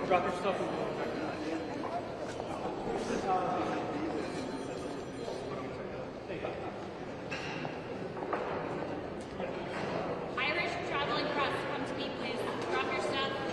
Drop your stuff in Irish traveling press, come to me, please. Drop your stuff.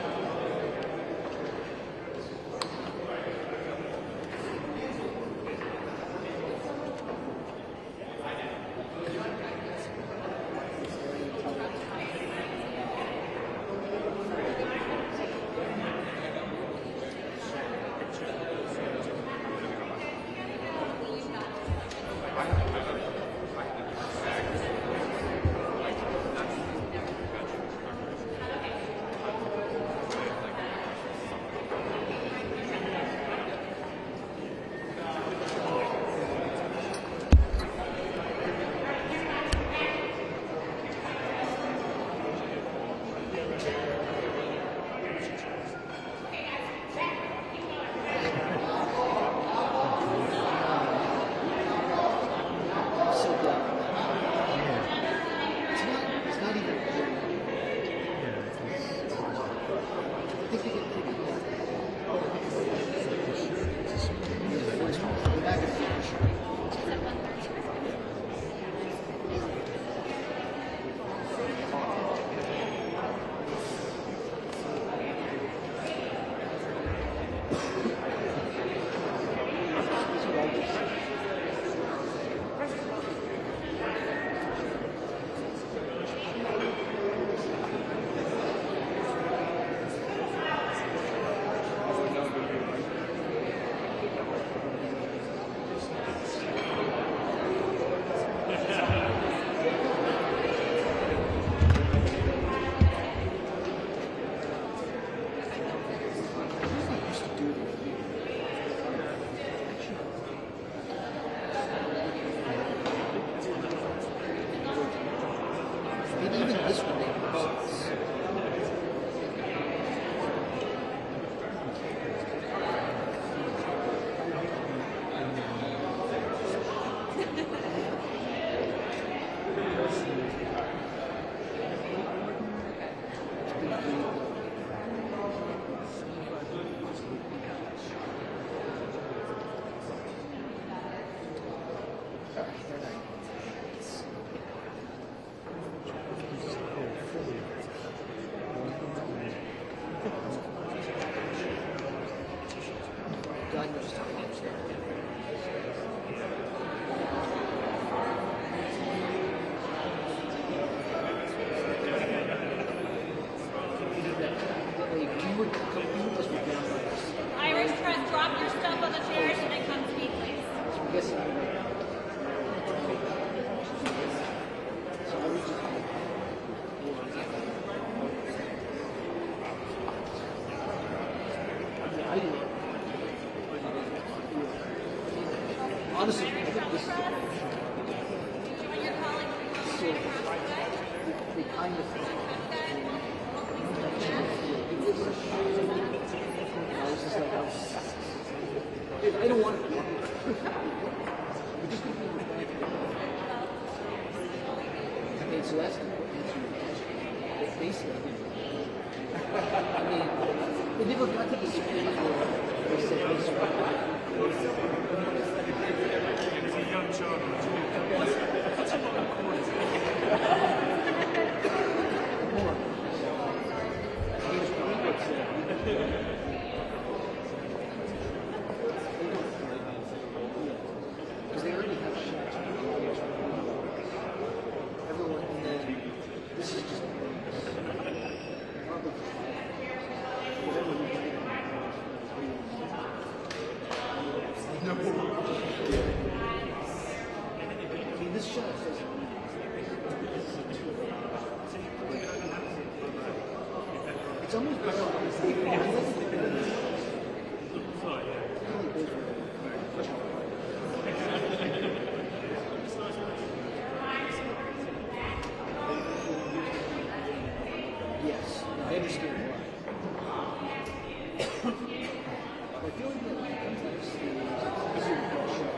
Irish press, drop your stuff on the chairs and come to me, please. Honestly, Irish travel press. Join your colleagues in welcoming across today. They kind of I was just like, I don't want to be we're just going to be I mean, so that's it's basically, I mean, they never got to the screen where they said, hey, It's a young child. What's a lot of corners? because they already have shots. Everyone, and then this is just I mean, this shot says it's almost yes, I understand why. I feel like that sometimes it's easier to call shot.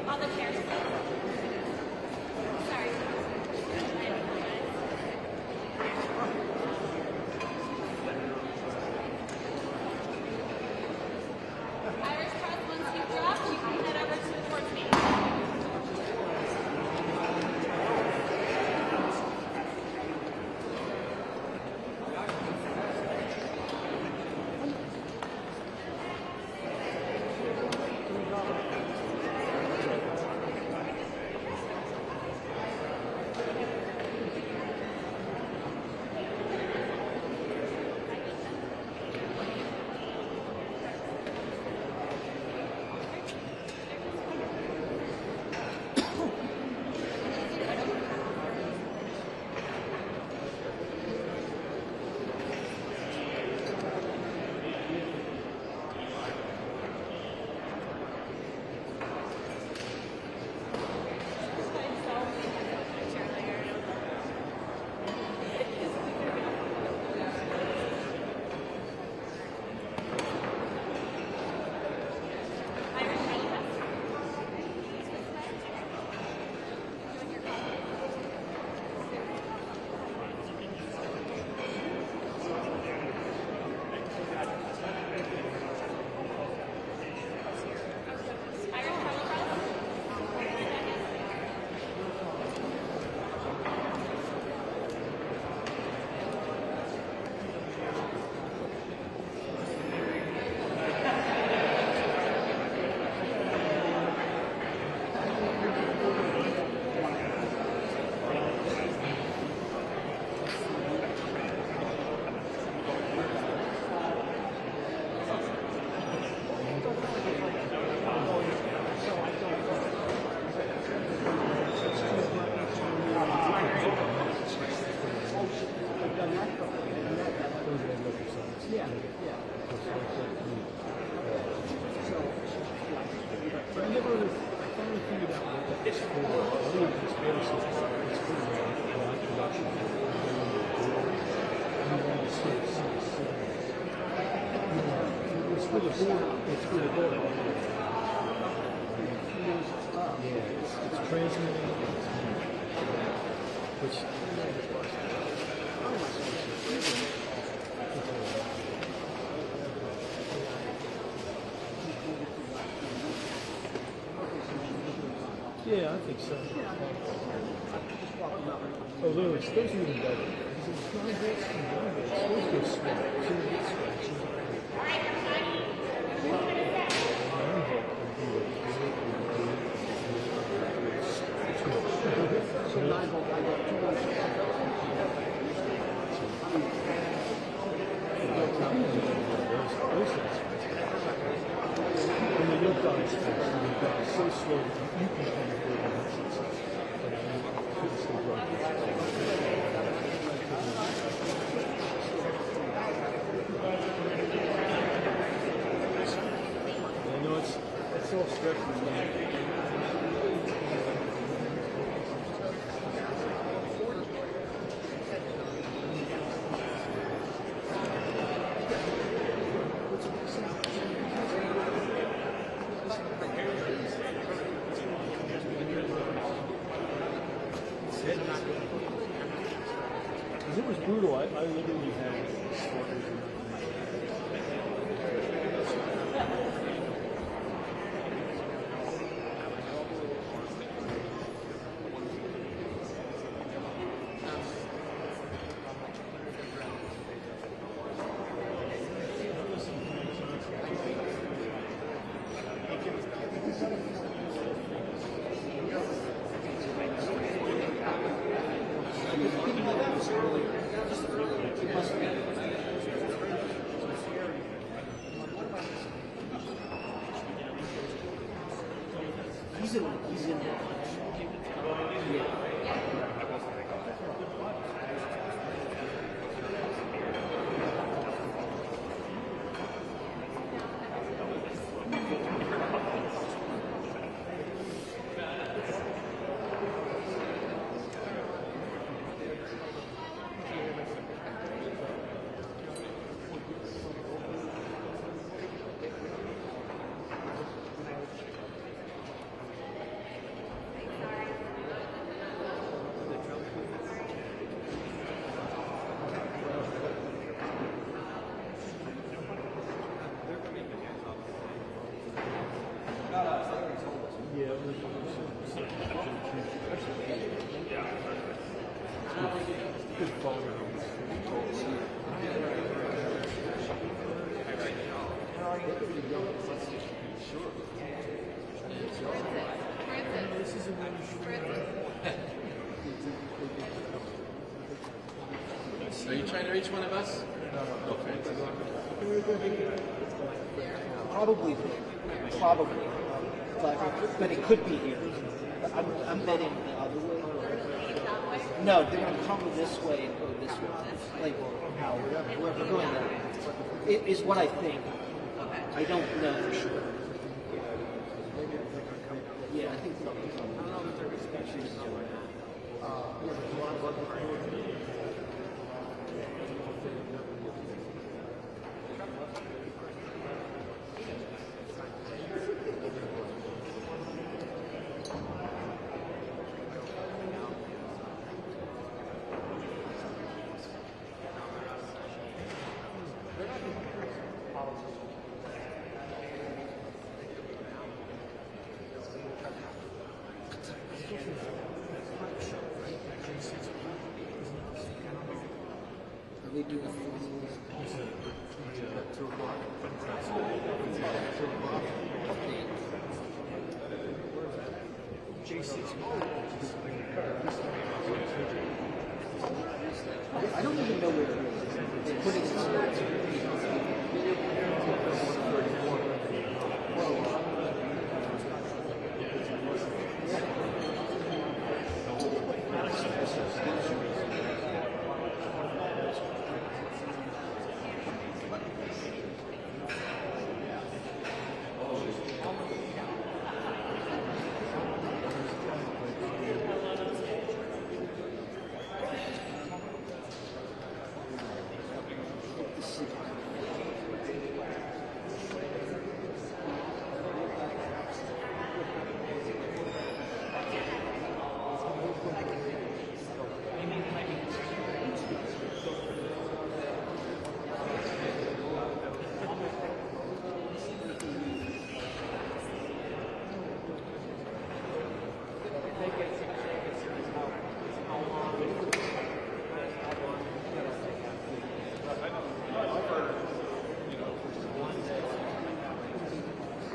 All the chairs. Sorry. Irish press, once you've dropped, you can head over towards me. It's for conspiracy. It's for It's for the board. It's for the board. Yeah, it's transmitting. Which. Yeah, I think so. Oh, look, it's supposed to be even better. It's 9 volts from 9 volts. It's supposed to go smart. So it gets scratchy. 9 volt would be So 9 volt, I got 2 volts. When the yoke dies fast, and you've got so slow, you can kind of hold on to it. But you couldn't still run I know it's all stressful. It was brutal. I literally had struggles. He's in there. Good phone. This is a Are you trying to reach one of us? Okay. Probably, but it could be here. I'm betting the other way. No, they're going to come this way and go this way. Like how we're going that way. It is what I think. I don't know for sure. Yeah, I think so. Are they doing I don't even know where it is. They're putting it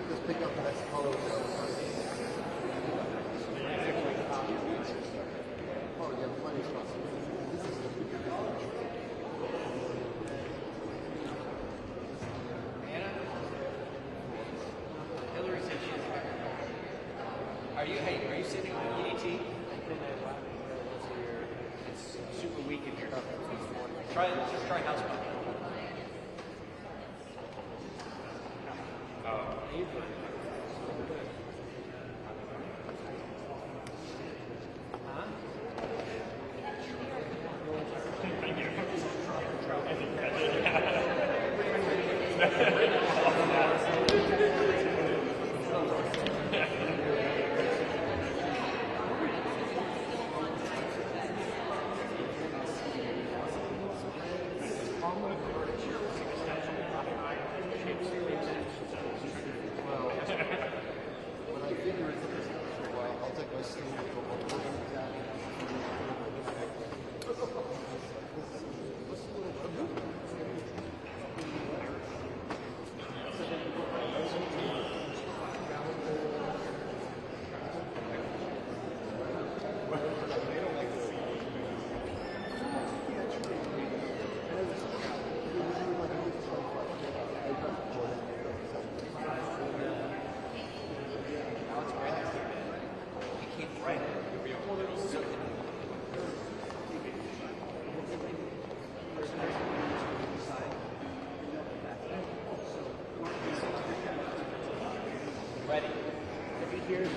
Just pick up the next color. Oh, yeah, plenty of stuff. This is just because Hillary said she's are you sitting on the AT? It's super weak in here. Just try house pump. when I figure it for a while, I'll take my steam and go over Ready. If you hear,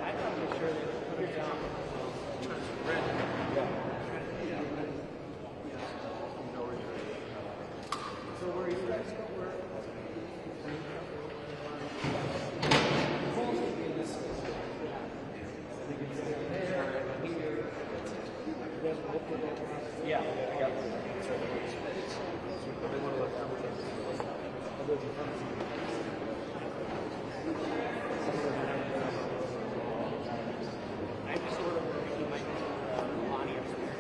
I want to make sure that you're down. So where are you guys? Yeah, I got it. I just sort of you might Lonnie or something.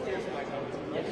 Here's my phone. Yes.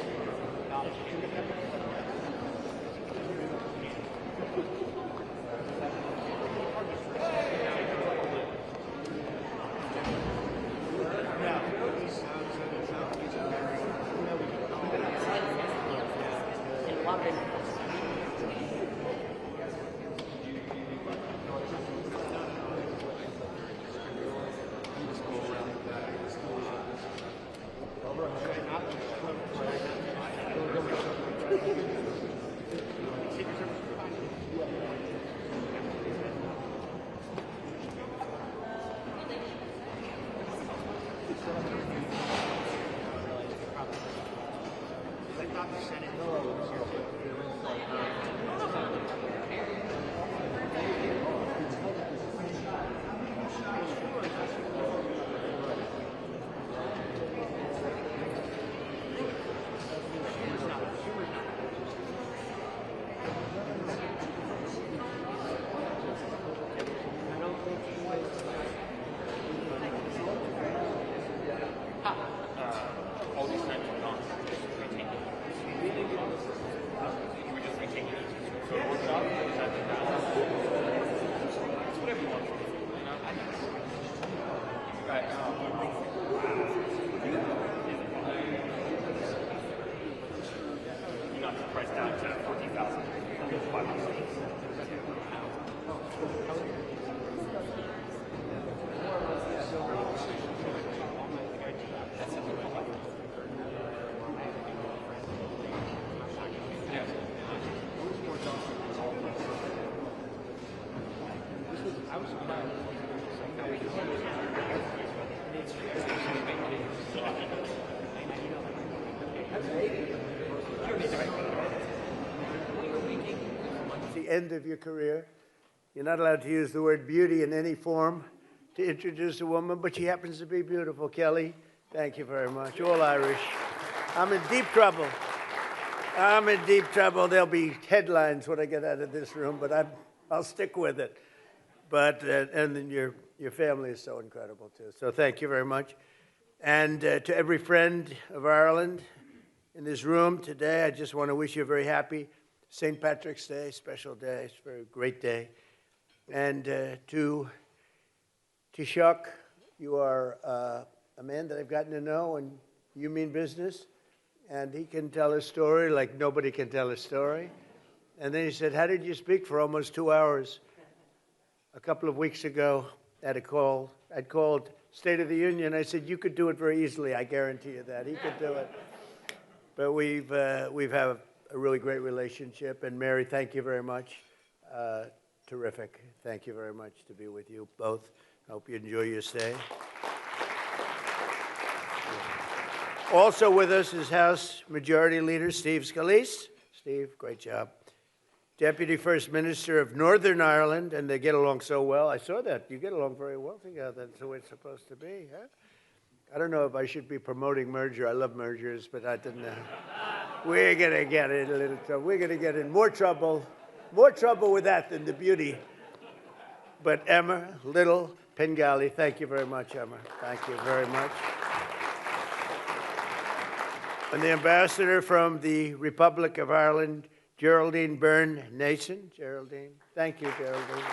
All these times are gone. Retake it. You were just retaking it. So it works out. It's whatever you want. You know, I think you guys. You knocked the price down to 14,000. The end of your career. You're not allowed to use the word beauty in any form to introduce a woman, but she happens to be beautiful. Kelly, thank you very much. All Irish. I'm in deep trouble. I'm in deep trouble. There'll be headlines when I get out of this room, but I'll stick with it. but and then your family is so incredible too. So thank you very much. And to every friend of Ireland in this room today, I just want to wish you a very happy St. Patrick's Day, special day. It's a very great day. And to Taoiseach, you are a man that I've gotten to know, and you mean business. And he can tell a story like nobody can tell a story. And then he said, how did you speak for almost 2 hours? A couple of weeks ago, I'd called State of the Union. I said, you could do it very easily. I guarantee you that. He could do it. But we've had a really great relationship. And Mary, thank you very much. Terrific. Thank you very much to be with you both. I hope you enjoy your stay. Also with us is House Majority Leader Steve Scalise. Steve, great job. Deputy First Minister of Northern Ireland, and they get along so well. I saw that. You get along very well together. That's the way it's supposed to be, huh? I don't know if I should be promoting merger. I love mergers, but I didn't know. We're going to get in a little trouble. We're going to get in more trouble with that than the beauty. But Emma Little Pengali, thank you very much, Emma. Thank you very much. And the ambassador from the Republic of Ireland, Geraldine Byrne Nason. Geraldine, thank you, Geraldine.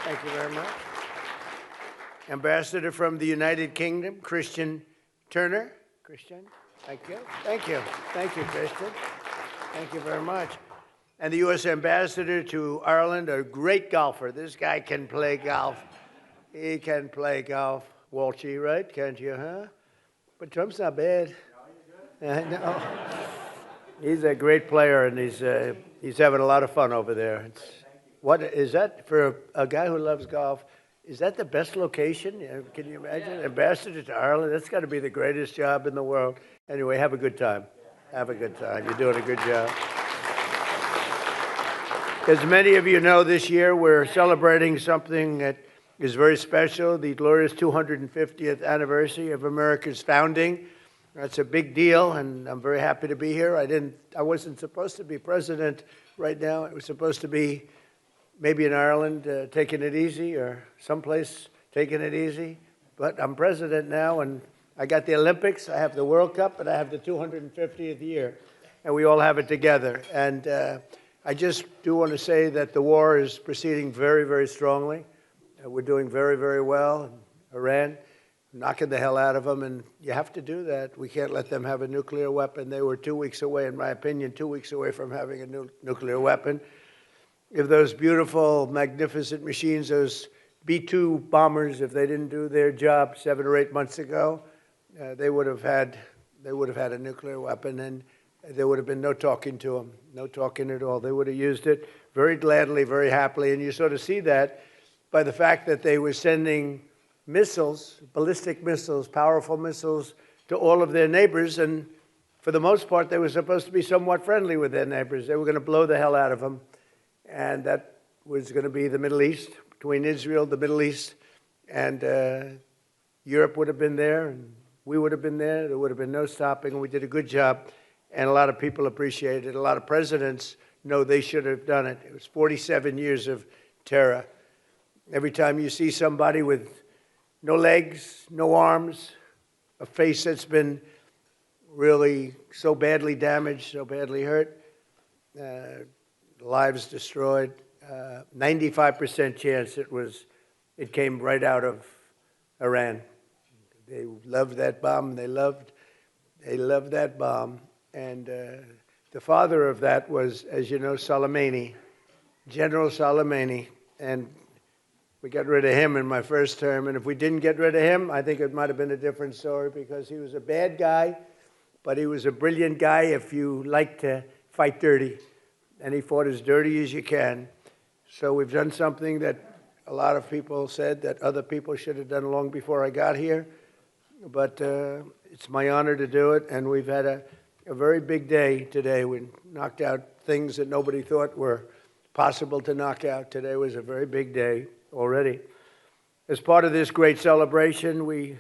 Thank you very much. Ambassador from the United Kingdom, Christian Turner. Christian, thank you. Thank you. Thank you, Christian. Thank you very much. And the U.S. Ambassador to Ireland, a great golfer. This guy can play golf. He can play golf. Walshy, right? Can't you, huh? But Trump's not bad. No. He's a great player, and he's having a lot of fun over there. What is that for a guy who loves golf? Is that the best location? Can you imagine? Ambassador to Ireland? That's got to be the greatest job in the world. Anyway, have a good time. Have a good time. You're doing a good job. As many of you know, this year we're celebrating something that is very special, the glorious 250th anniversary of America's founding. That's a big deal, and I'm very happy to be here. I wasn't supposed to be president right now. It was supposed to be maybe in Ireland, taking it easy, or someplace taking it easy. But I'm president now, and I got the Olympics, I have the World Cup, and I have the 250th year, and we all have it together. And I just do want to say that the war is proceeding very, very strongly. We're doing very, very well in Iran. Knocking the hell out of them, and you have to do that. We can't let them have a nuclear weapon. They were 2 weeks away, in my opinion, 2 weeks away from having a nuclear weapon. If those beautiful, magnificent machines, those B-2 bombers, if they didn't do their job 7 or 8 months ago, they would have had a nuclear weapon, and there would have been no talking to them, no talking at all. They would have used it very gladly, very happily, and you sort of see that by the fact that they were sending missiles, ballistic missiles, powerful missiles, to all of their neighbors, and for the most part, they were supposed to be somewhat friendly with their neighbors. They were going to blow the hell out of them, and that was going to be the Middle East, between Israel, the Middle East, and Europe would have been there, and we would have been there. There would have been no stopping, and we did a good job, and a lot of people appreciated it. A lot of presidents know they should have done it. It was 47 years of terror. Every time you see somebody with no legs, no arms, a face that's been really so badly damaged, so badly hurt, lives destroyed. 95% chance it came right out of Iran. They loved that bomb. They loved that bomb. And the father of that was, as you know, Soleimani, General Soleimani, and we got rid of him in my first term, and if we didn't get rid of him, I think it might have been a different story, because he was a bad guy, but he was a brilliant guy if you like to fight dirty, and he fought as dirty as you can. So we've done something that a lot of people said that other people should have done long before I got here, but it's my honor to do it, and we've had a very big day today. We knocked out things that nobody thought were possible to knock out. Today was a very big day already. As part of this great celebration, we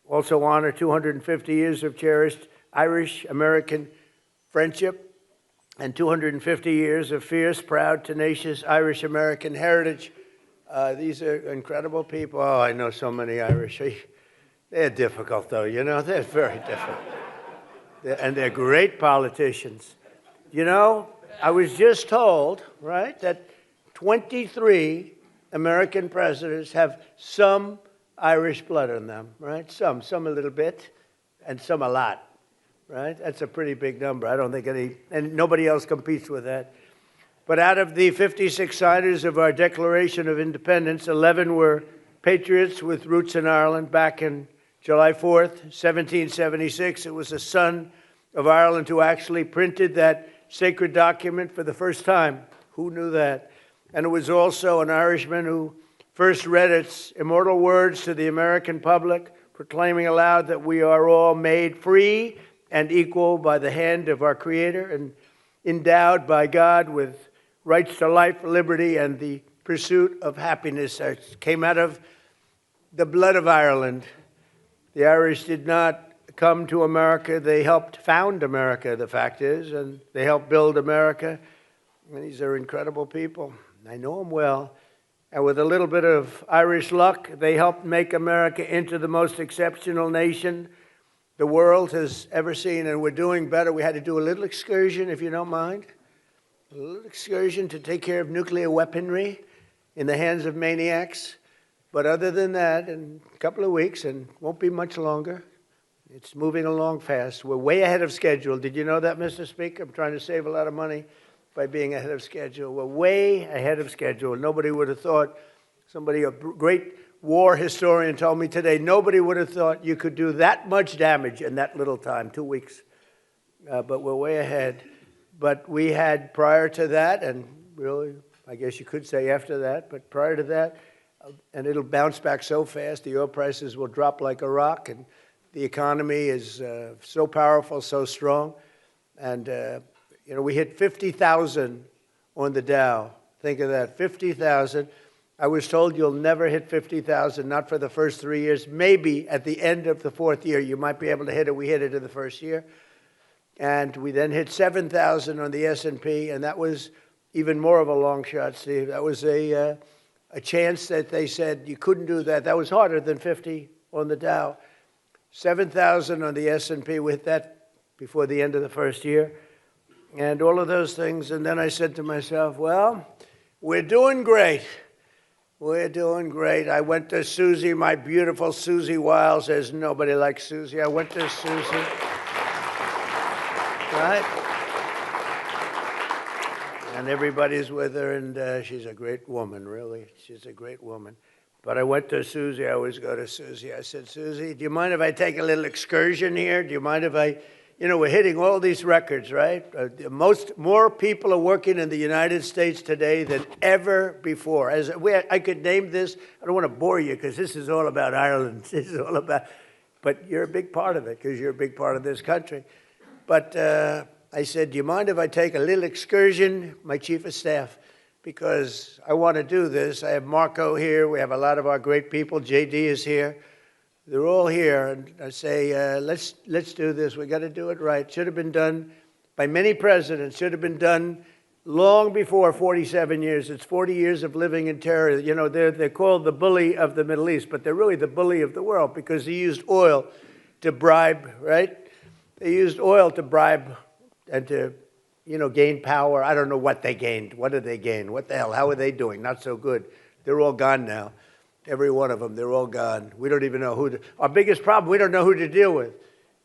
also honor 250 years of cherished Irish-American friendship and 250 years of fierce, proud, tenacious Irish-American heritage These are incredible people. Oh, I know so many Irish. They're difficult, though, you know. They're very difficult. And they're great politicians. You know, I was just told, right, that 23 American presidents have some Irish blood in them, right? Some a little bit, and some a lot, right? That's a pretty big number. I don't think and nobody else competes with that. But out of the 56 signers of our Declaration of Independence, 11 were patriots with roots in Ireland. Back in July 4th, 1776, it was a son of Ireland who actually printed that sacred document for the first time. Who knew that? And it was also an Irishman who first read its immortal words to the American public, proclaiming aloud that we are all made free and equal by the hand of our Creator and endowed by God with rights to life, liberty, and the pursuit of happiness. That came out of the blood of Ireland. The Irish did not come to America. They helped found America, the fact is, and they helped build America. And these are incredible people. I know them well. And with a little bit of Irish luck, they helped make America into the most exceptional nation the world has ever seen. And we're doing better. We had to do a little excursion, if you don't mind. A little excursion to take care of nuclear weaponry in the hands of maniacs. But other than that, in a couple of weeks, and won't be much longer, it's moving along fast. We're way ahead of schedule. Did you know that, Mr. Speaker? I'm trying to save a lot of money by being ahead of schedule. We're way ahead of schedule. Nobody would have thought, a great war historian told me today, nobody would have thought you could do that much damage in that little time, 2 weeks. But we're way ahead. But we had prior to that, and really, I guess you could say after that, but prior to that, and it'll bounce back so fast, the oil prices will drop like a rock, and the economy is so powerful, so strong. And, you know, we hit 50,000 on the Dow. Think of that, 50,000. I was told you'll never hit 50,000, not for the first 3 years. Maybe at the end of the fourth year, you might be able to hit it. We hit it in the first year. And we then hit 7,000 on the S&P, and that was even more of a long shot, Steve. That was a chance that they said you couldn't do that. That was harder than 50 on the Dow. 7,000 on the S&P. We hit that before the end of the first year. And all of those things. And then I said to myself, well, we're doing great. We're doing great. I went to Susie, my beautiful Susie Wiles. There's nobody like Susie. I went to Susie. Right? And everybody's with her, and she's a great woman, really. She's a great woman. But I went to Susie. I always go to Susie. I said, Susie, do you mind if I take a little excursion here? Do you mind if I, you know, we're hitting all these records, right? More people are working in the United States today than ever before. I could name this. I don't want to bore you because this is all about Ireland. This is all about, but you're a big part of it because you're a big part of this country. But I said, do you mind if I take a little excursion, my chief of staff, because I want to do this. I have Marco here. We have a lot of our great people. JD is here. They're all here. And I say, let's do this. We got to do it right. Should have been done by many presidents. Should have been done long before 47 years. It's 40 years of living in terror. You know, they're called the bully of the Middle East, but they're really the bully of the world because he used oil to bribe, right? They used oil to bribe and to, you know, gain power. I don't know what they gained. What did they gain? What the hell? How are they doing? Not so good. They're all gone now. Every one of them, they're all gone. We don't even know who to, our biggest problem, we don't know who to deal with.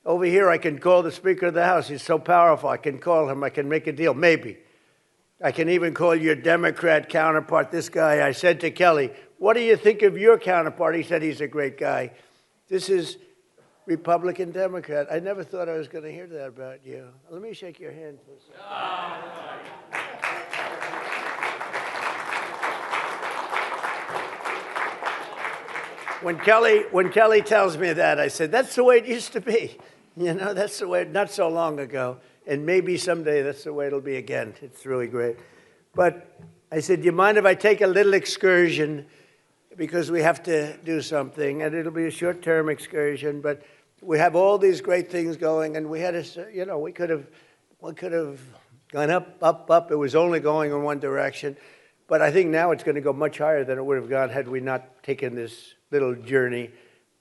Over here, I can call the Speaker of the House. He's so powerful. I can call him. I can make a deal. Maybe. I can even call your Democrat counterpart, this guy. I said to Kelly, what do you think of your counterpart? He said he's a great guy. This is Republican, Democrat. I never thought I was going to hear that about you. Let me shake your hand for a second. When Kelly tells me that, I said, that's the way it used to be. You know, that's the way, not so long ago. And maybe someday that's the way it'll be again. It's really great. But I said, do you mind if I take a little excursion? Because we have to do something. And it'll be a short-term excursion. But we have all these great things going. And we had to, you know, we could have gone up, up, up. It was only going in one direction. But I think now it's going to go much higher than it would have gone had we not taken this little journey.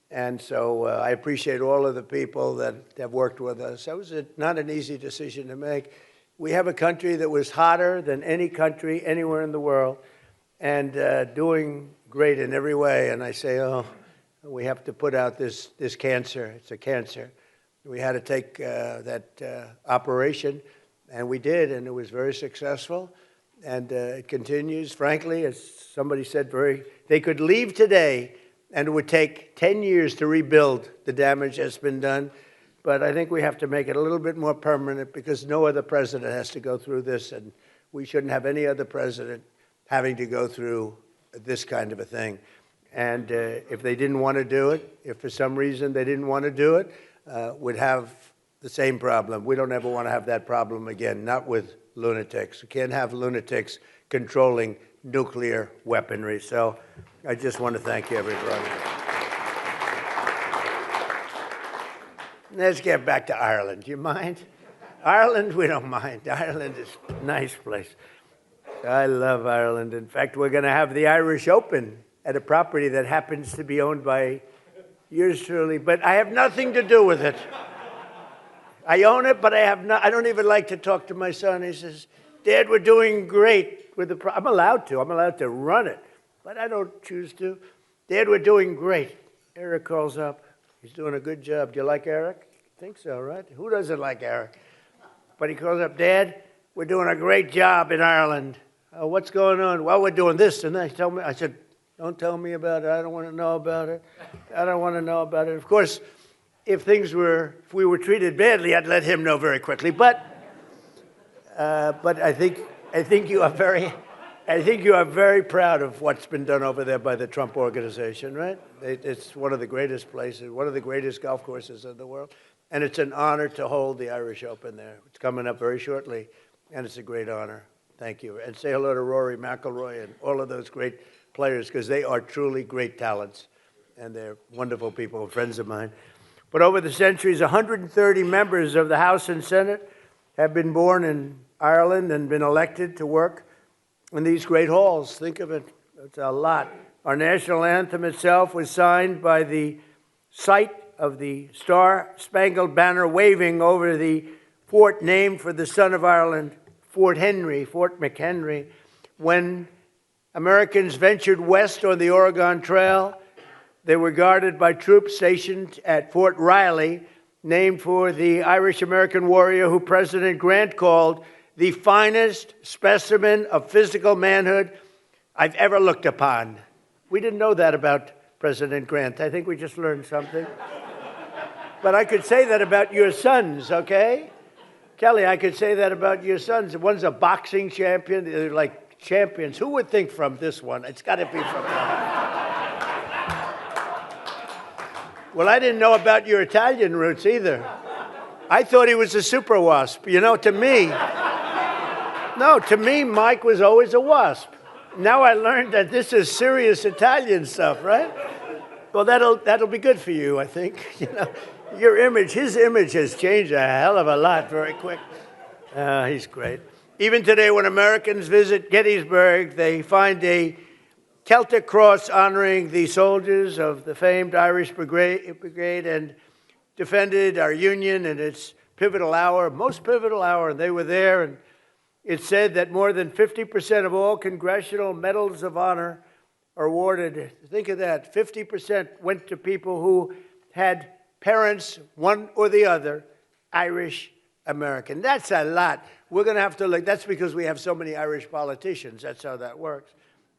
And so I appreciate all of the people that have worked with us. That was not an easy decision to make. We have a country that was hotter than any country anywhere in the world and doing great in every way. And I say, oh, we have to put out this cancer. It's a cancer. We had to take that operation, and we did, and it was very successful. And it continues. Frankly, as somebody said, they could leave today, and it would take 10 years to rebuild the damage that's been done. But I think we have to make it a little bit more permanent because no other president has to go through this, and we shouldn't have any other president having to go through this kind of a thing. And if they didn't want to do it, if for some reason they didn't want to do it, we'd have the same problem. We don't ever want to have that problem again, not with lunatics. We can't have lunatics controlling nuclear weaponry. So I just want to thank you, everybody. Let's get back to Ireland. Do you mind? Ireland, we don't mind. Ireland is a nice place. I love Ireland. In fact, we're going to have the Irish Open at a property that happens to be owned by yours truly, but I have nothing to do with it. I own it, but I don't even like to talk to my son. He says, Dad, we're doing great with the I'm allowed to run it, but I don't choose to. Dad, we're doing great. Eric calls up. He's doing a good job. Do you like Eric? I think so, right? Who doesn't like Eric? But he calls up, Dad, we're doing a great job in Ireland. What's going on? Well, we're doing this and that. Tell me. I said, don't tell me about it. I don't want to know about it. I don't want to know about it. Of course, if we were treated badly, I'd let him know very quickly. But I think you are very proud of what's been done over there by the Trump organization, right? It's one of the greatest places, one of the greatest golf courses in the world, and it's an honor to hold the Irish Open there. It's coming up very shortly, and it's a great honor. Thank you, and say hello to Rory McIlroy and all of those great players because they are truly great talents, and they're wonderful people, friends of mine. But over the centuries, 130 members of the House and Senate have been born in Ireland and been elected to work in these great halls. Think of it, it's a lot. Our national anthem itself was signed by the sight of the Star-Spangled Banner waving over the fort named for the son of Ireland, Fort McHenry. When Americans ventured west on the Oregon Trail, they were guarded by troops stationed at Fort Riley, named for the Irish-American warrior who President Grant called the finest specimen of physical manhood I've ever looked upon. We didn't know that about President Grant. I think we just learned something. But I could say that about your sons, okay? Kelly, I could say that about your sons. One's a boxing champion. They're like champions. Who would think from this one? It's got to be from them. Well, I didn't know about your Italian roots either. I thought he was a super wasp. You know, to me, Mike was always a wasp. Now I learned that this is serious Italian stuff, right? Well, that'll be good for you, I think. You know, his image has changed a hell of a lot very quick. He's great. Even today, when Americans visit Gettysburg, they find a Celtic cross honoring the soldiers of the famed Irish Brigade and defended our Union in its pivotal hour, most pivotal hour, and they were there. And it said that more than 50% of all congressional medals of honor are awarded. Think of that, 50% went to people who had parents, one or the other, Irish American. That's a lot. We're going to have to look. That's because we have so many Irish politicians. That's how that works.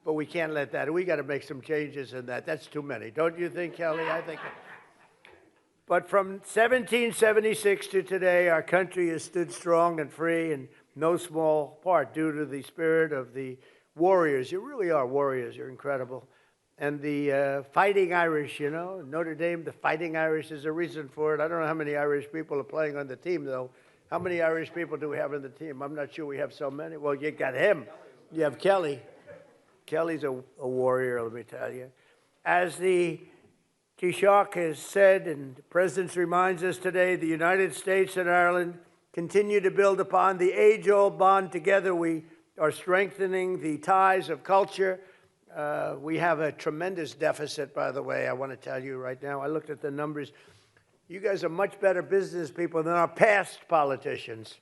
But we can't let that. We got to make some changes in that. That's too many. Don't you think, Kelly? I think. But from 1776 to today, our country has stood strong and free, in no small part due to the spirit of the warriors. You really are warriors. You're incredible. And the Fighting Irish, you know, Notre Dame, the Fighting Irish is a reason for it. I don't know how many Irish people are playing on the team, though. How many Irish people do we have on the team? I'm not sure we have so many. Well, you got him. You have Kelly. Kelly's a warrior, let me tell you. As the Taoiseach has said, and the President reminds us today, the United States and Ireland continue to build upon the age-old bond together we are strengthening the ties of culture. We have a tremendous deficit, by the way, I want to tell you right now. I looked at the numbers. You guys are much better business people than our past politicians.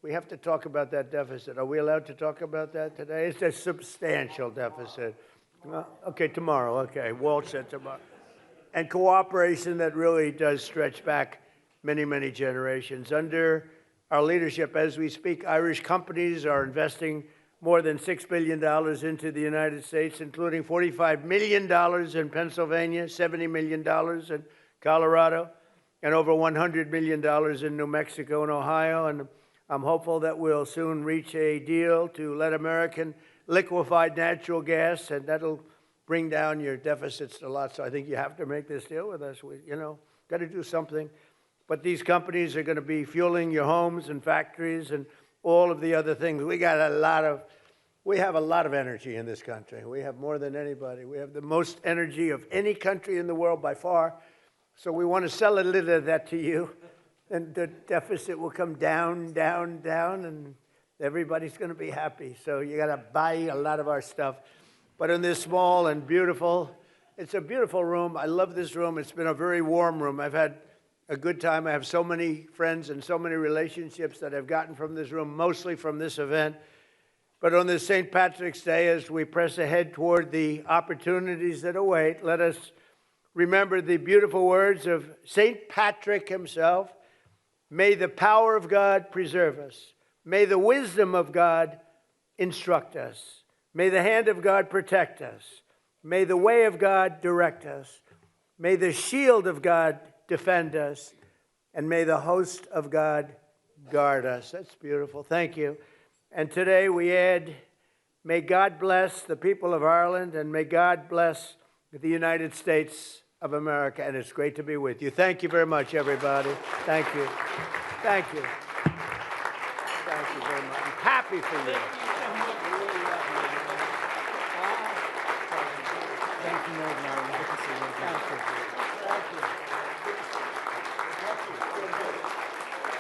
We have to talk about that deficit. Are we allowed to talk about that today? It's a substantial deficit. Okay, tomorrow. Okay, Walt said tomorrow. And cooperation that really does stretch back many, many generations. Under our leadership, as we speak, Irish companies are investing more than $6 billion into the United States, including $45 million in Pennsylvania, $70 million in Colorado, and over $100 million in New Mexico and Ohio. And I'm hopeful that we'll soon reach a deal to let American liquefied natural gas, and that'll bring down your deficits a lot. So I think you have to make this deal with us. Got to do something. But these companies are going to be fueling your homes and factories and all of the other things. We have a lot of energy in this country. We have more than anybody. We have the most energy of any country in the world by far. So we want to sell a little of that to you, and the deficit will come down, down, down, and everybody's going to be happy. So you got to buy a lot of our stuff. But in this small and beautiful, it's a beautiful room. I love this room. It's been a very warm room. I've had a good time. I have so many friends and so many relationships that I've gotten from this room, mostly from this event. But on this St. Patrick's Day, as we press ahead toward the opportunities that await, let us remember the beautiful words of St. Patrick himself. May the power of God preserve us. May the wisdom of God instruct us. May the hand of God protect us. May the way of God direct us. May the shield of God defend us. And may the host of God guard us. That's beautiful. Thank you. And today we add, may God bless the people of Ireland, and may God bless the United States of America. And it's great to be with you. Thank you very much, everybody. Thank you. Thank you. Thank you very much. I'm happy for you. Thank you, Northern Ireland. Good to see you again.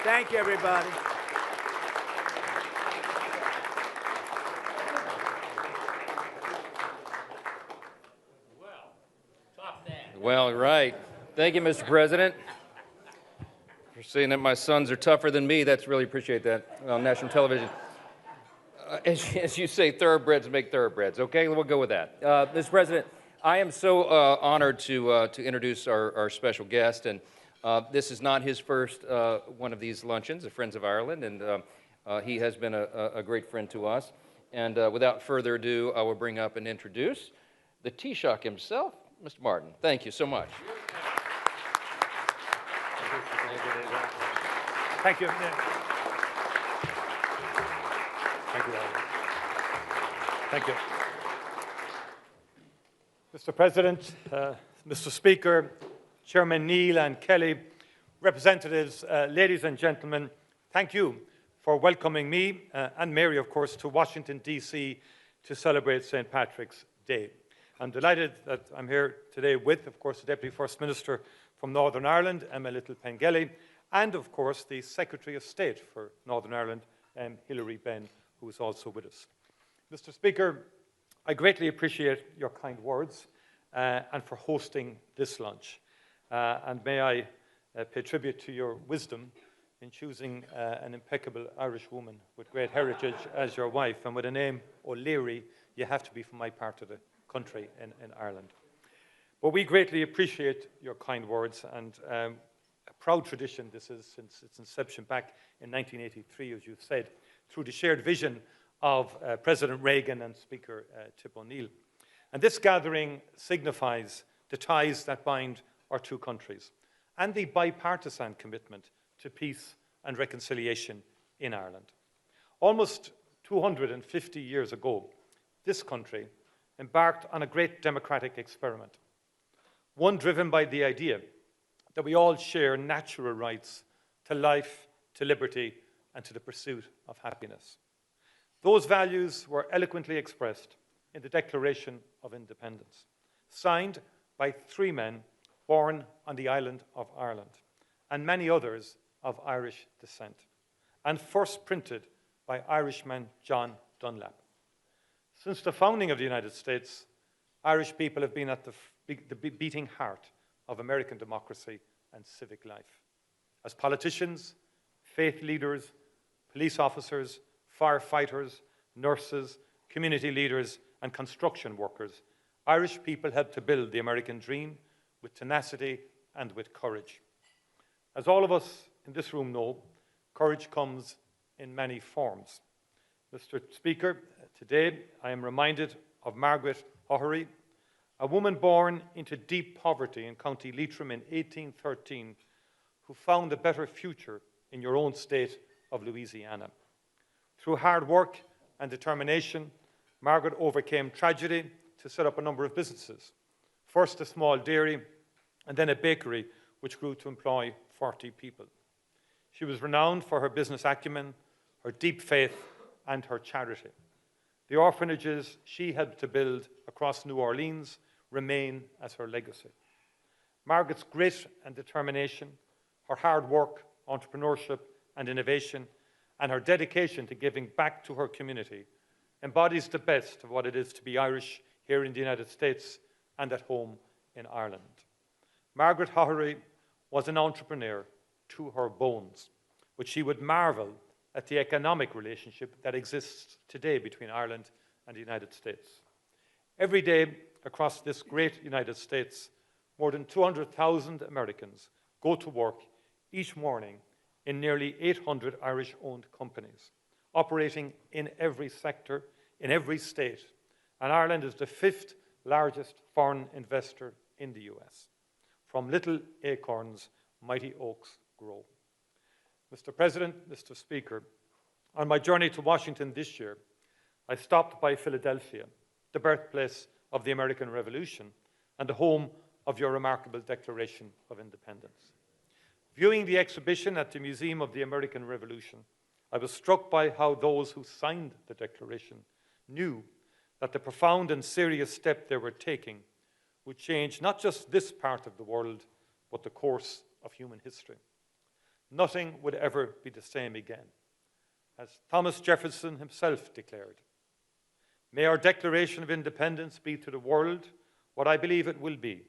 Thank you, everybody. Well, right. Thank you, Mr. President. For saying that my sons are tougher than me, that's really appreciate that on national television. As you say, thoroughbreds make thoroughbreds. Okay, we'll go with that. Mr. President, I am so honored to introduce our special guest, and this is not his first one of these luncheons, the Friends of Ireland, and he has been a great friend to us. And without further ado, I will bring up and introduce the Taoiseach himself, Mr. Martin. Thank you so much. Thank you. Thank you. Thank you. Mr. President, Mr. Speaker, Chairman Neil and Kelly, representatives, ladies and gentlemen, thank you for welcoming me and Mary, of course, to Washington, D.C. to celebrate St. Patrick's Day. I'm delighted that I'm here today with, of course, the Deputy First Minister from Northern Ireland, Emma Little-Pengelly, and, of course, the Secretary of State for Northern Ireland, Hilary Benn, who is also with us. Mr. Speaker, I greatly appreciate your kind words and for hosting this lunch. And may I pay tribute to your wisdom in choosing an impeccable Irish woman with great heritage as your wife, and with a name O'Leary, you have to be from my part of the country in Ireland. But we greatly appreciate your kind words, and a proud tradition this is since its inception back in 1983, as you've said, through the shared vision of President Reagan and Speaker Tip O'Neill. And this gathering signifies the ties that bind our two countries and the bipartisan commitment to peace and reconciliation in Ireland. Almost 250 years ago, this country embarked on a great democratic experiment, one driven by the idea that we all share natural rights to life, to liberty, and to the pursuit of happiness. Those values were eloquently expressed in the Declaration of Independence, signed by three men born on the island of Ireland, and many others of Irish descent, and first printed by Irishman John Dunlap. Since the founding of the United States, Irish people have been at the beating heart of American democracy and civic life. As politicians, faith leaders, police officers, firefighters, nurses, community leaders, and construction workers, Irish people helped to build the American dream with tenacity and with courage. As all of us in this room know, courage comes in many forms. Mr. Speaker, today I am reminded of Margaret O'Herry, a woman born into deep poverty in County Leitrim in 1813, who found a better future in your own state of Louisiana. Through hard work and determination, Margaret overcame tragedy to set up a number of businesses. First a small dairy, and then a bakery, which grew to employ 40 people. She was renowned for her business acumen, her deep faith, and her charity. The orphanages she helped to build across New Orleans remain as her legacy. Margaret's grit and determination, her hard work, entrepreneurship, and innovation, and her dedication to giving back to her community embodies the best of what it is to be Irish here in the United States and at home in Ireland. Margaret O'Herry was an entrepreneur to her bones, but she would marvel at the economic relationship that exists today between Ireland and the United States. Every day across this great United States, more than 200,000 Americans go to work each morning in nearly 800 Irish-owned companies, operating in every sector, in every state, and Ireland is the 5th largest foreign investor in the US. From little acorns, mighty oaks grow. Mr. President, Mr. Speaker, on my journey to Washington this year, I stopped by Philadelphia, the birthplace of the American Revolution and the home of your remarkable Declaration of Independence. Viewing the exhibition at the Museum of the American Revolution, I was struck by how those who signed the Declaration knew that the profound and serious step they were taking would change not just this part of the world, but the course of human history. Nothing would ever be the same again. As Thomas Jefferson himself declared, "May our Declaration of Independence be to the world what I believe it will be,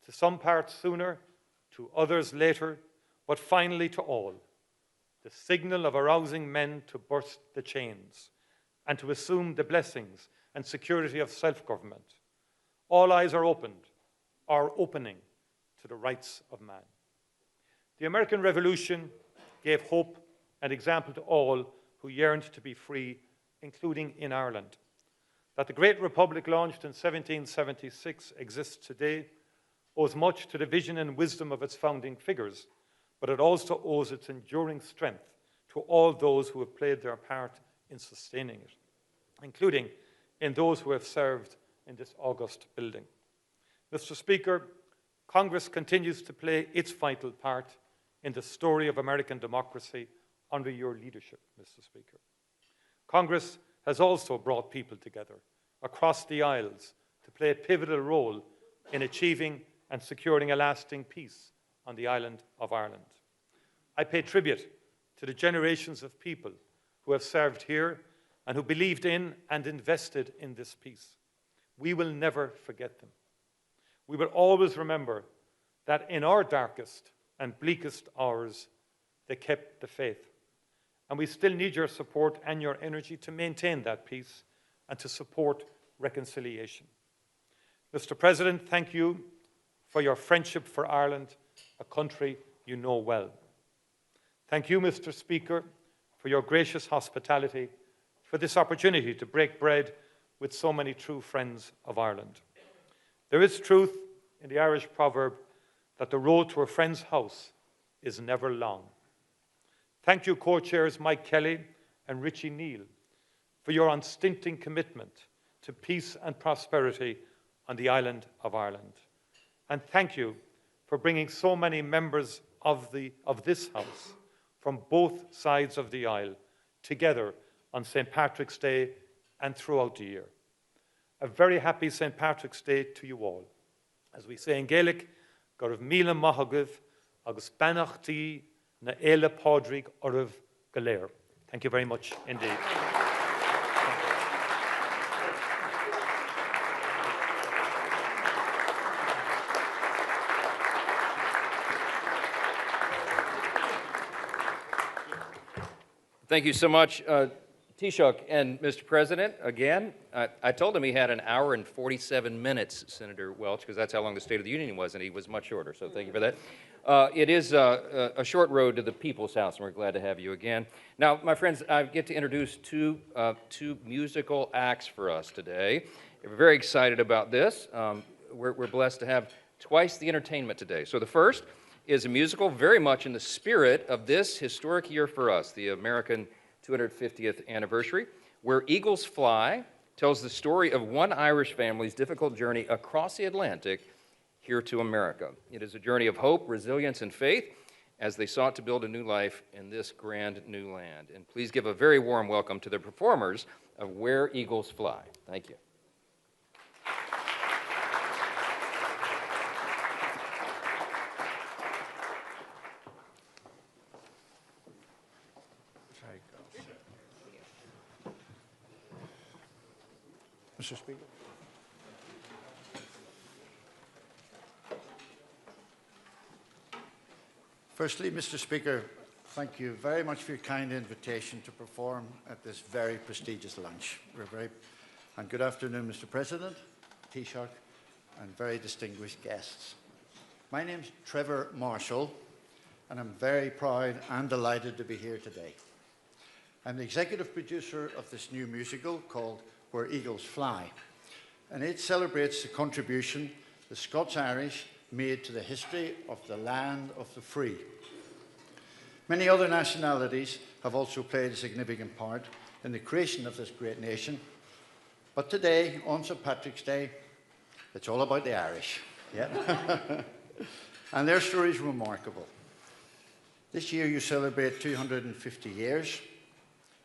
to some parts sooner, to others later, but finally to all, the signal of arousing men to burst the chains and to assume the blessings and security of self-government. All eyes are opened, are opening to the rights of man." The American Revolution gave hope and example to all who yearned to be free, including in Ireland. That the great republic launched in 1776 exists today owes much to the vision and wisdom of its founding figures, but it also owes its enduring strength to all those who have played their part in sustaining it, including in those who have served in this august building. Mr. Speaker, Congress continues to play its vital part in the story of American democracy under your leadership, Mr. Speaker. Congress has also brought people together across the aisles to play a pivotal role in achieving and securing a lasting peace on the island of Ireland. I pay tribute to the generations of people who have served here and who believed in and invested in this peace. We will never forget them. We will always remember that in our darkest and bleakest hours, they kept the faith. And we still need your support and your energy to maintain that peace and to support reconciliation. Mr. President, thank you for your friendship for Ireland, a country you know well. Thank you, Mr. Speaker, for your gracious hospitality, for this opportunity to break bread with so many true friends of Ireland. There is truth in the Irish proverb that the road to a friend's house is never long. Thank you, co-chairs Mike Kelly and Richie Neal, for your unstinting commitment to peace and prosperity on the island of Ireland. And thank you for bringing so many members of this House from both sides of the aisle together on St. Patrick's Day and throughout the year. A very happy St. Patrick's Day to you all. As we say in Gaelic, Gorv Mila Mahagav, Agus Banachti, Na Ela Podrig Orv Galer. Thank you very much indeed. Thank you so much, Taoiseach. And Mr. President, again, I told him he had an hour and 47 minutes, Senator Welch, because that's how long the State of the Union was, and he was much shorter, so thank you for that. It is a short road to the People's House, and we're glad to have you again. Now, my friends, I get to introduce two musical acts for us today. We're very excited about this. We're blessed to have twice the entertainment today. So the first is a musical very much in the spirit of this historic year for us, the American 250th anniversary, Where Eagles Fly tells the story of one Irish family's difficult journey across the Atlantic here to America. It is a journey of hope, resilience, and faith as they sought to build a new life in this grand new land. And please give a very warm welcome to the performers of Where Eagles Fly. Thank you. Mr. Speaker. Firstly, Mr. Speaker, thank you very much for your kind invitation to perform at this very prestigious lunch. And good afternoon, Mr. President, Taoiseach, and very distinguished guests. My name's Trevor Marshall, and I'm very proud and delighted to be here today. I'm the executive producer of this new musical called Where Eagles Fly, and it celebrates the contribution the Scots-Irish made to the history of the land of the free. Many other nationalities have also played a significant part in the creation of this great nation, but today, on St. Patrick's Day, it's all about the Irish. Yeah. And their story is remarkable. This year you celebrate 250 years.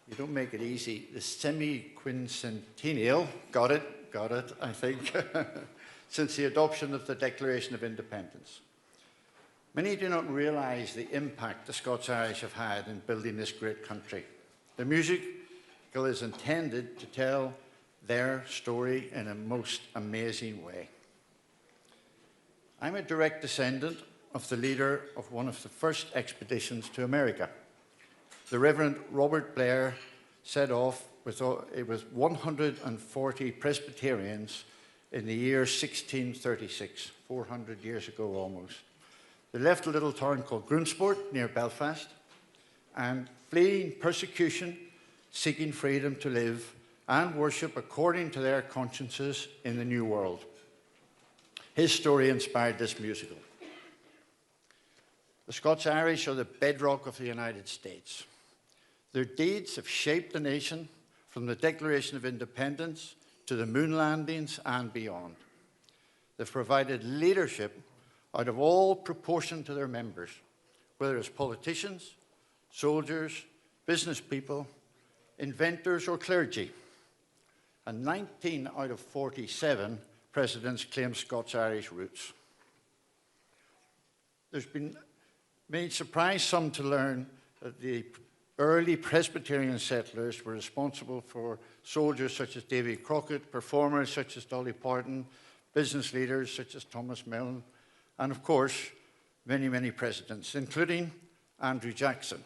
You don't make it easy. The semi-quincentennial, got it, I think, since the adoption of the Declaration of Independence. Many do not realise the impact the Scots-Irish have had in building this great country. The musical is intended to tell their story in a most amazing way. I'm a direct descendant of the leader of one of the first expeditions to America. The Reverend Robert Blair set off with, it was 140 Presbyterians in the year 1636, 400 years ago almost. They left a little town called Grunsport near Belfast and fleeing persecution, seeking freedom to live and worship according to their consciences in the New World. His story inspired this musical. The Scots-Irish are the bedrock of the United States. Their deeds have shaped the nation from the Declaration of Independence to the moon landings and beyond. They've provided leadership out of all proportion to their members, whether it's politicians, soldiers, business people, inventors, or clergy. And 19 out of 47 presidents claim Scots-Irish roots. There's been made surprise some to learn that the early Presbyterian settlers were responsible for soldiers such as Davy Crockett, performers such as Dolly Parton, business leaders such as Thomas Milne, and of course, many, many presidents, including Andrew Jackson.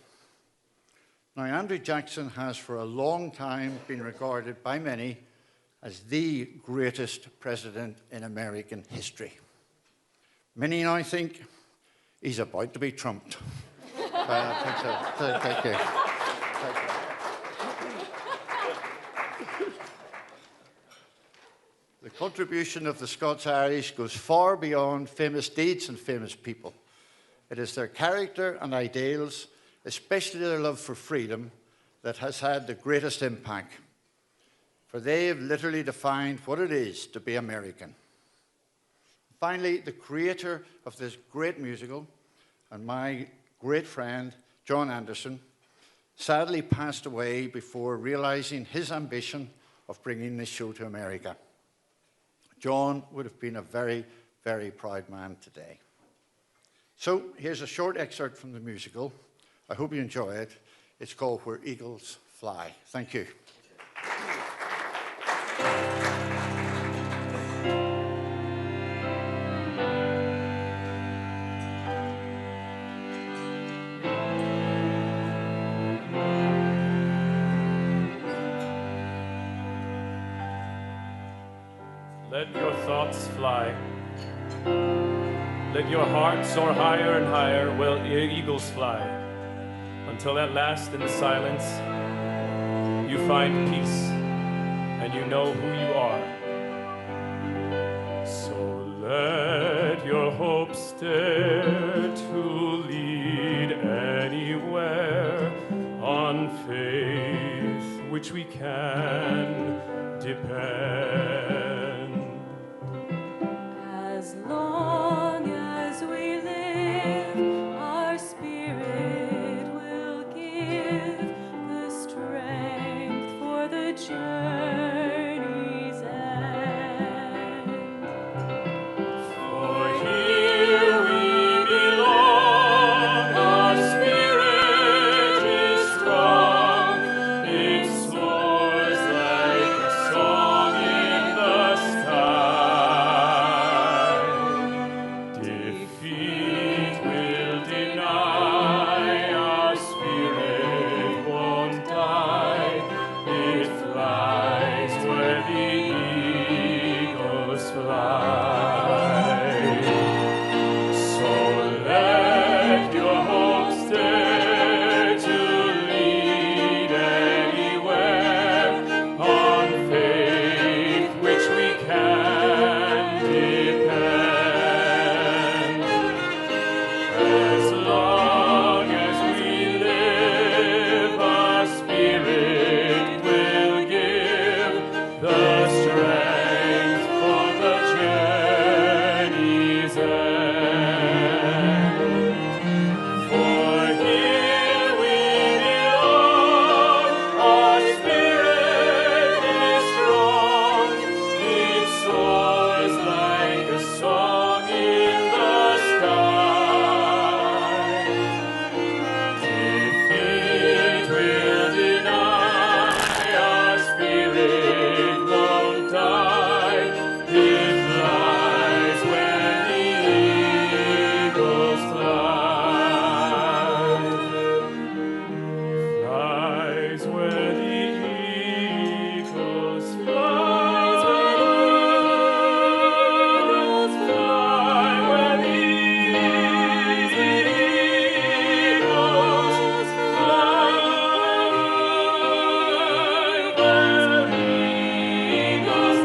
Now, Andrew Jackson has for a long time been regarded by many as the greatest president in American history. Many now think he's about to be trumped. I think so. Thank you. The contribution of the Scots-Irish goes far beyond famous deeds and famous people. It is their character and ideals, especially their love for freedom, that has had the greatest impact. For they have literally defined what it is to be American. Finally, the creator of this great musical and my great friend, John Anderson, sadly passed away before realizing his ambition of bringing this show to America. John would have been a very, very proud man today. So here's a short excerpt from the musical. I hope you enjoy it. It's called Where Eagles Fly. Thank you. let your thoughts fly. Let your heart soar higher and higher, while eagles fly, until at last in the silence you find peace and you know who you are. So let your hopes dare to lead anywhere, on faith which we can depend. As long as we live, our spirit will give the strength for the journey's end. For here we belong, our spirit is strong, it soars like a song in the sky. Defeat will deny, our spirit won't die, it flies where the eagles fly. So let your hopes dare to lead anywhere, on faith which we can depend. As long as we live, our spirit will give the strength for the journey's end. For here we belong, our spirit is strong, it soars like a song in the sky. Defeat will deny, our spirit won't die, it flies where the eagles fly. Flies where the eagles fly. Fly where the eagles fly. Where the eagles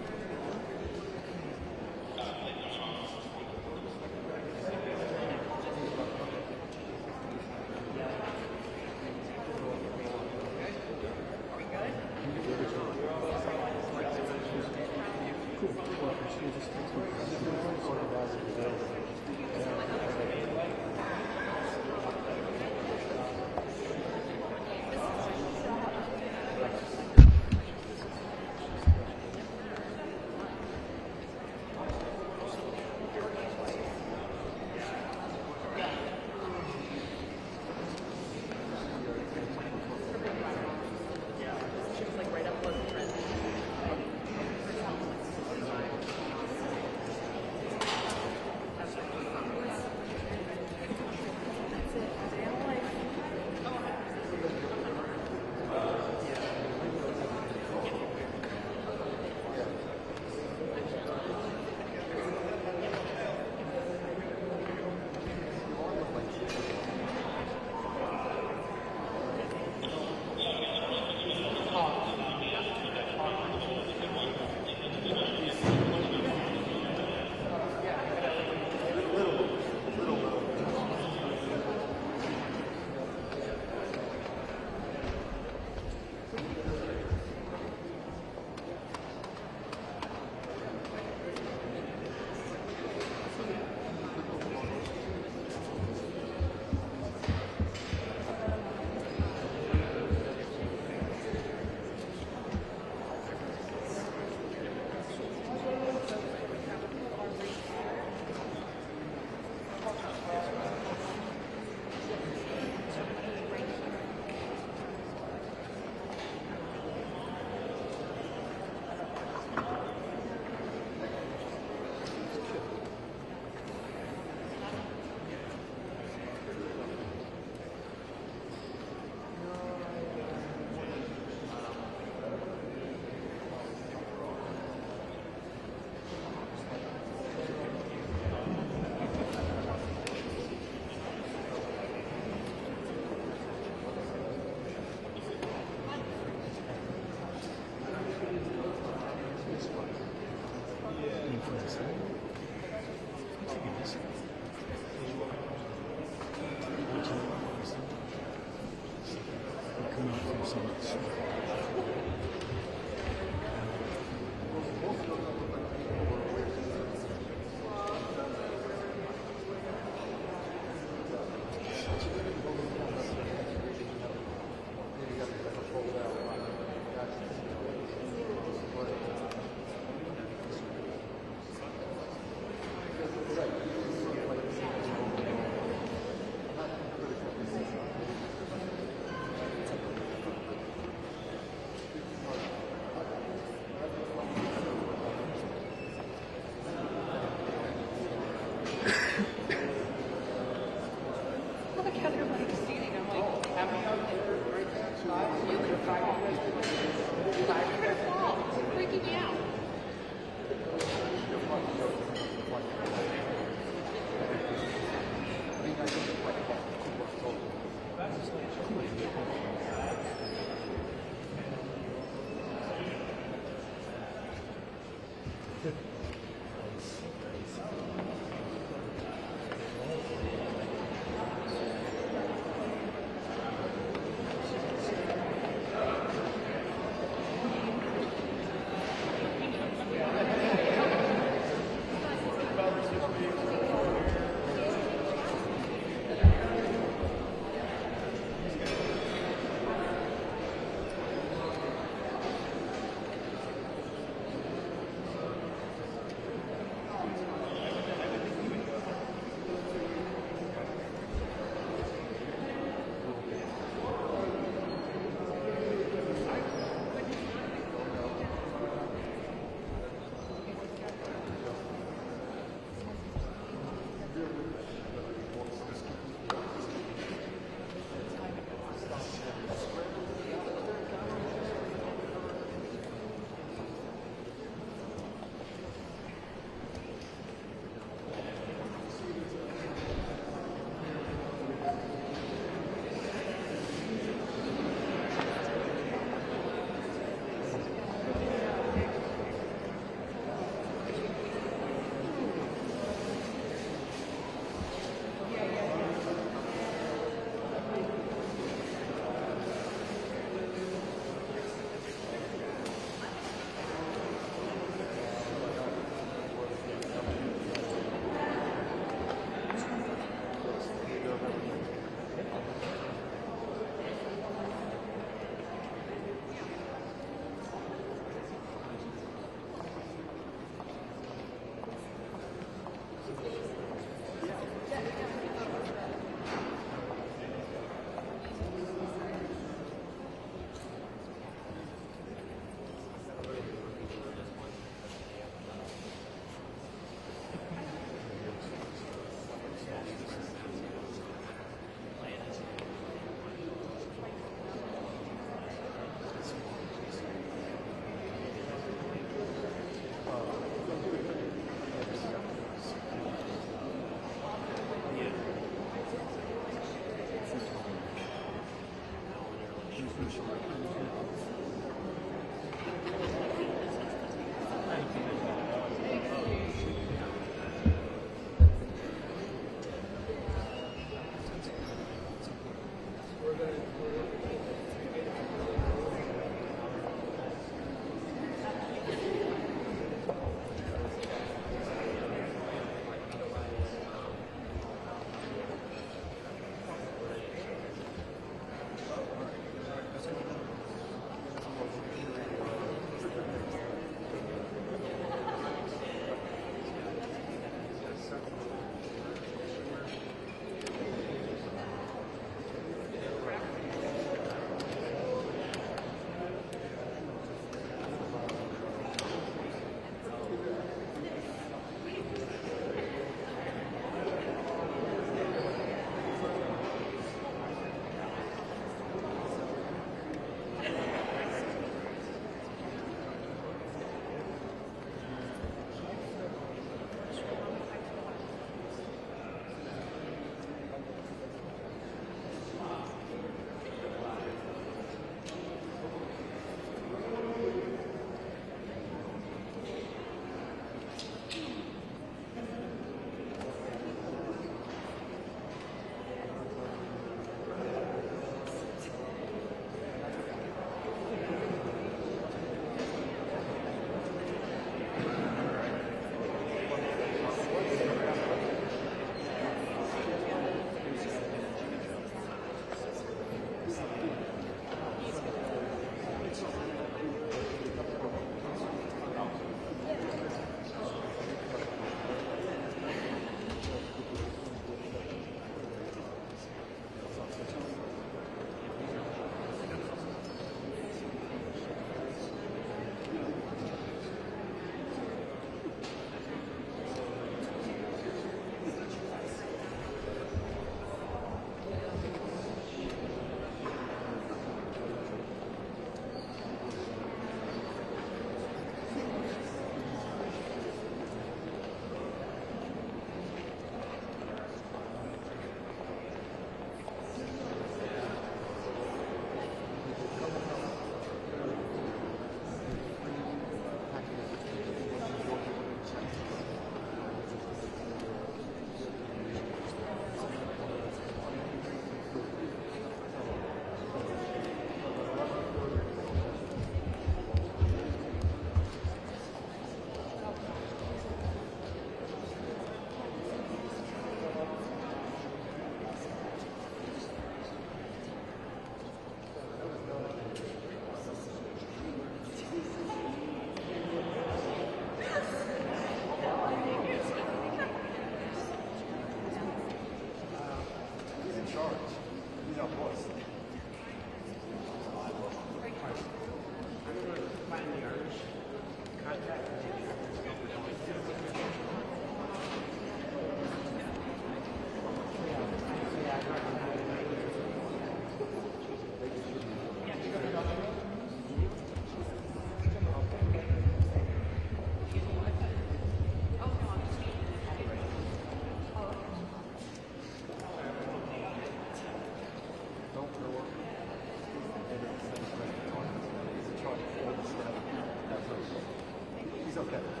okay.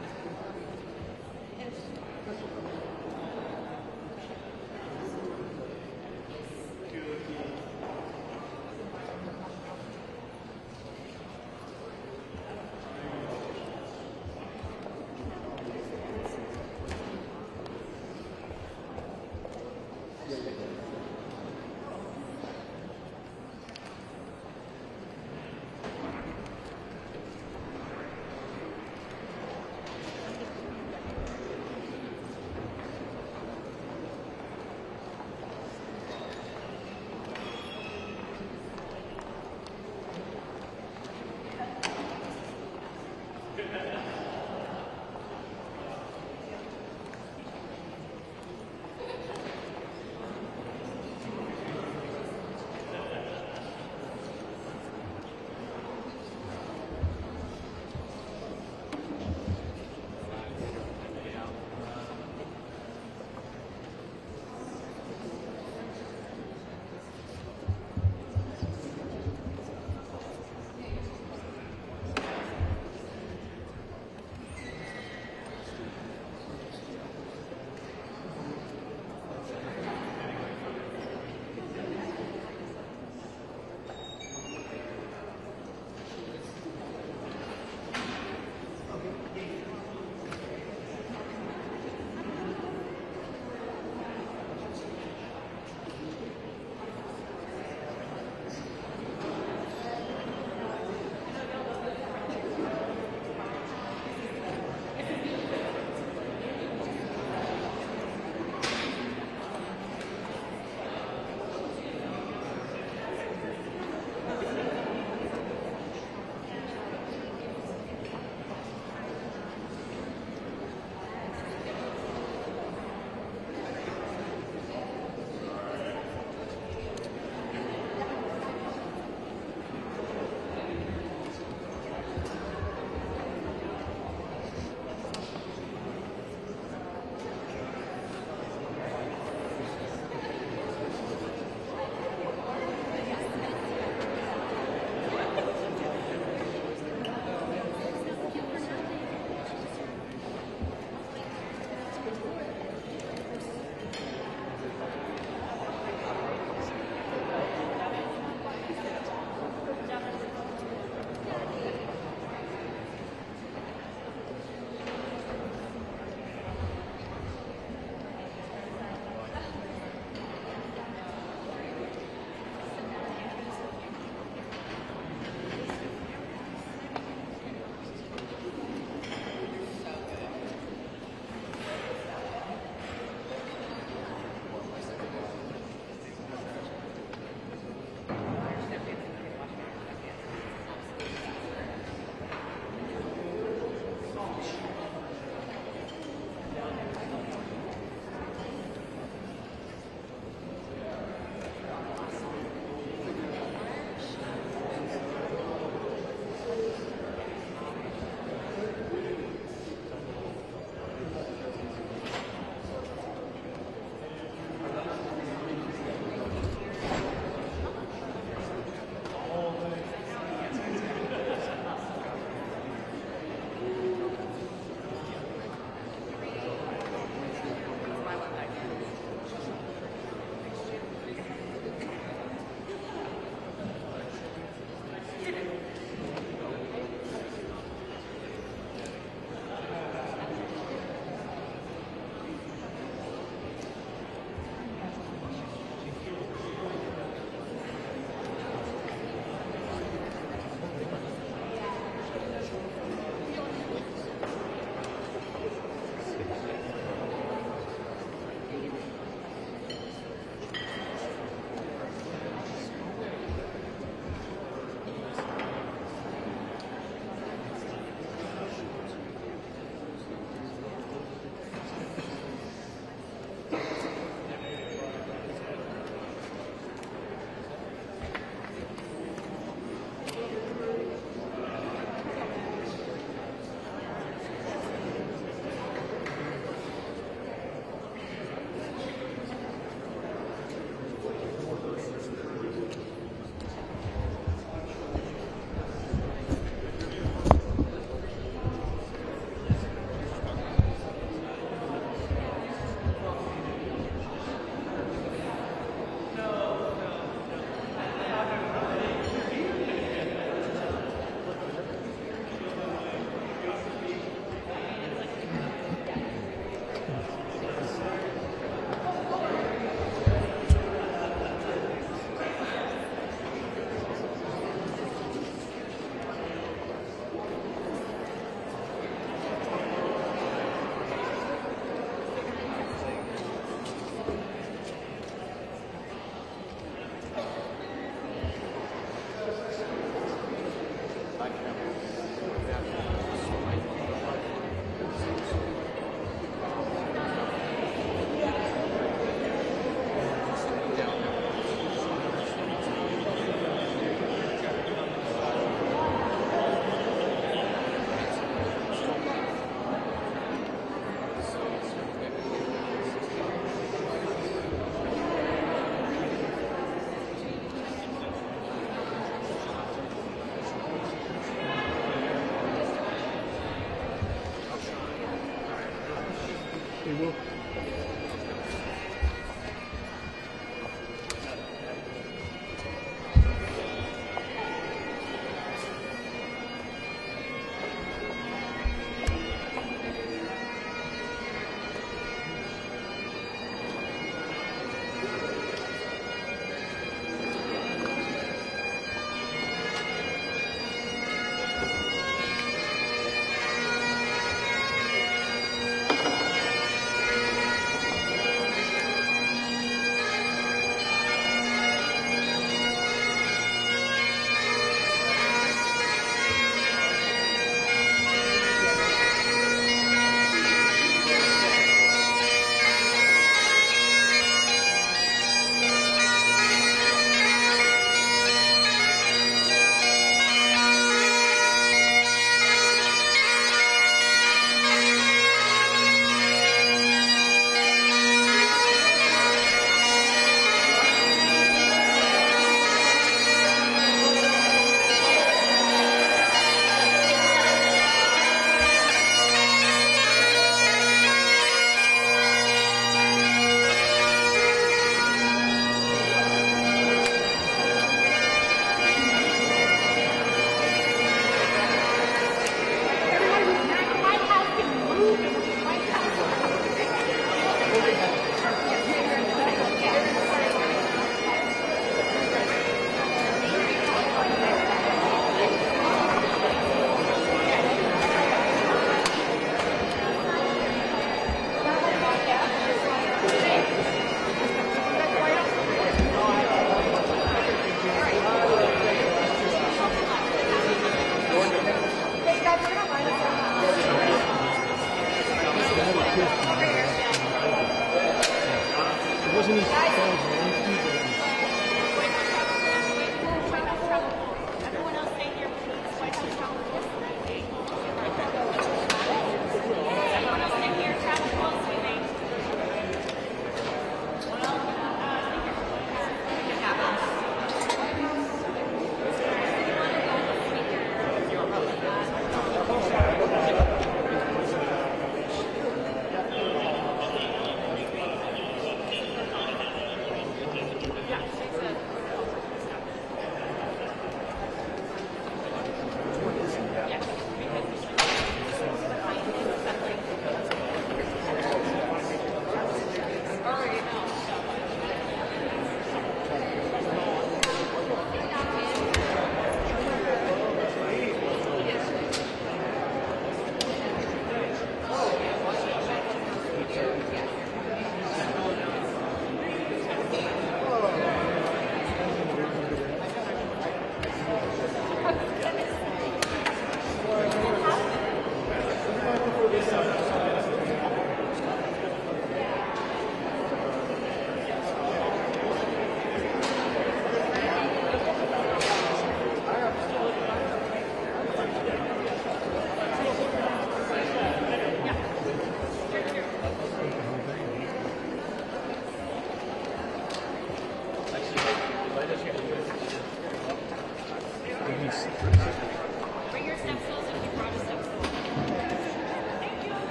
they will